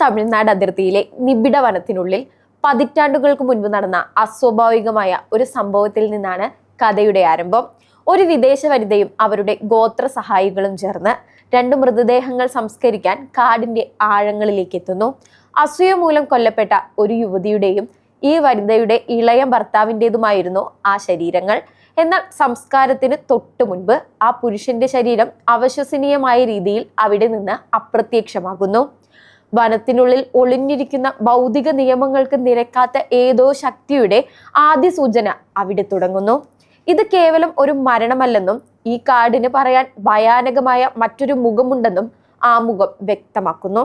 തമിഴ്നാട് അതിർത്തിയിലെ നിബിഡ വനത്തിനുള്ളിൽ പതിറ്റാണ്ടുകൾക്ക് മുൻപ് നടന്ന അസ്വാഭാവികമായ ഒരു സംഭവത്തിൽ നിന്നാണ് കഥയുടെ ആരംഭം. ഒരു വിദേശ വനിതയും അവരുടെ ഗോത്ര സഹായികളും ചേർന്ന് 2 മൃതദേഹങ്ങൾ സംസ്കരിക്കാൻ കാടിന്റെ ആഴങ്ങളിലേക്ക് എത്തുന്നു. അസൂയ മൂലം കൊല്ലപ്പെട്ട ഒരു യുവതിയുടെയും ഈ വനിതയുടെ ഇളയ ഭർത്താവിൻ്റെതുമായിരുന്നു ആ ശരീരങ്ങൾ. എന്നാൽ സംസ്കാരത്തിന് തൊട്ടു മുൻപ് ആ പുരുഷന്റെ ശരീരം അവിശ്വസനീയമായ രീതിയിൽ അവിടെ നിന്ന് അപ്രത്യക്ഷമാകുന്നു. വനത്തിനുള്ളിൽ ഒളിഞ്ഞിരിക്കുന്ന ഭൗതിക നിയമങ്ങൾക്ക് നിരക്കാത്ത ഏതോ ശക്തിയുടെ ആദ്യ സൂചന അവിടെ തുടങ്ങുന്നു. ഇത് കേവലം ഒരു മരണമല്ലെന്നും ഈ കാടിന് പറയാൻ ഭയാനകമായ മറ്റൊരു മുഖമുണ്ടെന്നും ആ മുഖം വ്യക്തമാക്കുന്നു.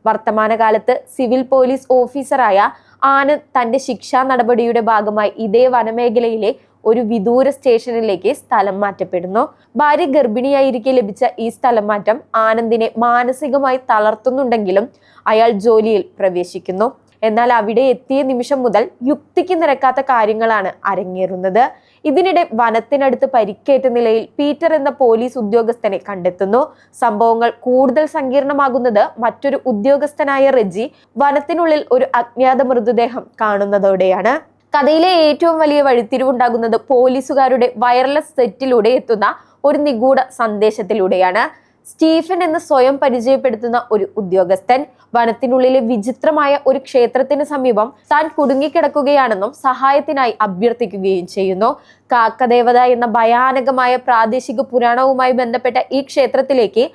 വർത്തമാനകാലത്ത് സിവിൽ പോലീസ് ഓഫീസറായ ആനന്ദ് തന്റെ ശിക്ഷാ നടപടിയുടെ ഭാഗമായി ഇതേ വനമേഖലയിലെ ഒരു വിദൂര സ്റ്റേഷനിലേക്ക് സ്ഥലം മാറ്റപ്പെടുന്നു. ഭാര്യ ഗർഭിണിയായിരിക്കെ ലഭിച്ച ഈ സ്ഥലം മാറ്റം ആനന്ദിനെ മാനസികമായി തളർത്തുന്നുണ്ടെങ്കിലും അയാൾ ജോലിയിൽ പ്രവേശിക്കുന്നു. എന്നാൽ അവിടെ എത്തിയ നിമിഷം മുതൽ യുക്തിക്ക് നിരക്കാത്ത കാര്യങ്ങളാണ് അരങ്ങേറുന്നത്. ഇതിനിടെ വനത്തിനടുത്ത് പരിക്കേറ്റ നിലയിൽ പീറ്റർ എന്ന പോലീസ് ഉദ്യോഗസ്ഥനെ കണ്ടെത്തുന്നു. സംഭവങ്ങൾ കൂടുതൽ സങ്കീർണമാകുന്നത് മറ്റൊരു ഉദ്യോഗസ്ഥനായ റെജി വനത്തിനുള്ളിൽ ഒരു അജ്ഞാത മൃതദേഹം കാണുന്നതോടെയാണ്. കഥയിലെ ഏറ്റവും വലിയ വഴിത്തിരിവുണ്ടാകുന്നത് പോലീസുകാരുടെ വയർലെസ് സെറ്റിലൂടെ എത്തുന്ന ഒരു നിഗൂഢ സന്ദേശത്തിലൂടെയാണ്. സ്റ്റീഫൻ എന്ന് സ്വയം പരിചയപ്പെടുത്തുന്ന ഒരു ഉദ്യോഗസ്ഥൻ വനത്തിനുള്ളിലെ വിചിത്രമായ ഒരു ക്ഷേത്രത്തിന് സമീപം താൻ കുടുങ്ങിക്കിടക്കുകയാണെന്നും സഹായത്തിനായി അഭ്യർത്ഥിക്കുകയും ചെയ്യുന്നു. കാക്കദേവത എന്ന ഭയാനകമായ പ്രാദേശിക പുരാണവുമായി ബന്ധപ്പെട്ട ഈ ക്ഷേത്രത്തിലേക്ക്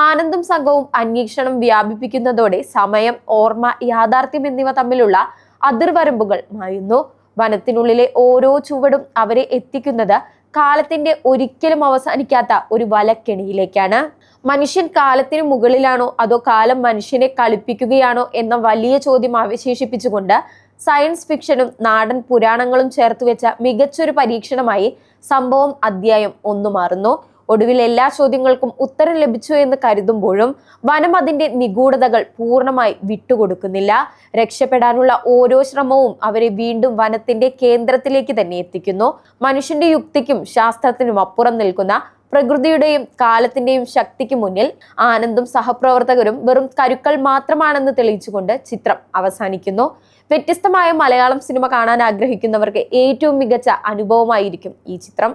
ആനന്ദും സംഘവും അന്വേഷണം വ്യാപിപ്പിക്കുന്നതോടെ സമയം, ഓർമ്മ, യാഥാർത്ഥ്യം എന്നിവ തമ്മിലുള്ള അതിർവരമ്പുകൾ മായുന്നു. വനത്തിനുള്ളിലെ ഓരോ ചുവടും അവരെ എത്തിക്കുന്നത് കാലത്തിന്റെ ഒരിക്കലും അവസാനിക്കാത്ത ഒരു വലക്കെണിയിലേക്കാണ്. മനുഷ്യൻ കാലത്തിന് മുകളിലാണോ അതോ കാലം മനുഷ്യനെ കളിപ്പിക്കുകയാണോ എന്ന വലിയ ചോദ്യം അവശേഷിപ്പിച്ചുകൊണ്ട് സയൻസ് ഫിക്ഷനും നാടൻ പുരാണങ്ങളും ചേർത്തുവെച്ച മികച്ചൊരു പരീക്ഷണമായി സംഭവം അധ്യായം 1 മാറുന്നു. ഒടുവിൽ എല്ലാ ചോദ്യങ്ങൾക്കും ഉത്തരം ലഭിച്ചു എന്ന് കരുതുമ്പോഴും വനം അതിന്റെ നിഗൂഢതകൾ പൂർണ്ണമായി വിട്ടുകൊടുക്കുന്നില്ല. രക്ഷപ്പെടാനുള്ള ഓരോ ശ്രമവും അവരെ വീണ്ടും വനത്തിന്റെ കേന്ദ്രത്തിലേക്ക് തന്നെ എത്തിക്കുന്നു. മനുഷ്യന്റെ യുക്തിക്കും ശാസ്ത്രത്തിനും അപ്പുറം നിൽക്കുന്ന പ്രകൃതിയുടെയും കാലത്തിന്റെയും ശക്തിക്ക് മുന്നിൽ ആനന്ദും സഹപ്രവർത്തകരും വെറും കരുക്കൾ മാത്രമാണെന്ന് തെളിയിച്ചുകൊണ്ട് ചിത്രം അവസാനിക്കുന്നു. വ്യത്യസ്തമായ മലയാളം സിനിമ കാണാൻ ആഗ്രഹിക്കുന്നവർക്ക് ഏറ്റവും മികച്ച അനുഭവമായിരിക്കും ഈ ചിത്രം.